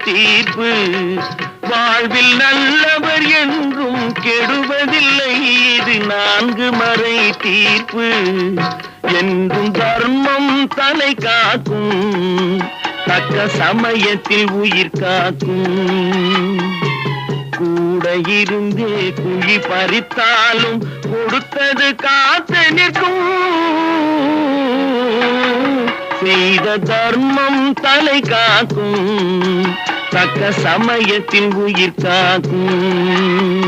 தீர்ப்பு. வாழ்வில் நல்லவர் என்றும் கெடுவதில்லை, இது 4 மறை தீர்ப்பு. என்றும் தர்மம் தலை காக்கும், தக்க சமயத்தில் உயிர் காக்கும். கூட இருந்தே குழி பறித்தாலும் கொடுத்தது காத்து நிற்கும். செய்த தர்மம் தலை காக்கும், தக்க சமயத்தில் உயிர் காக்கும்.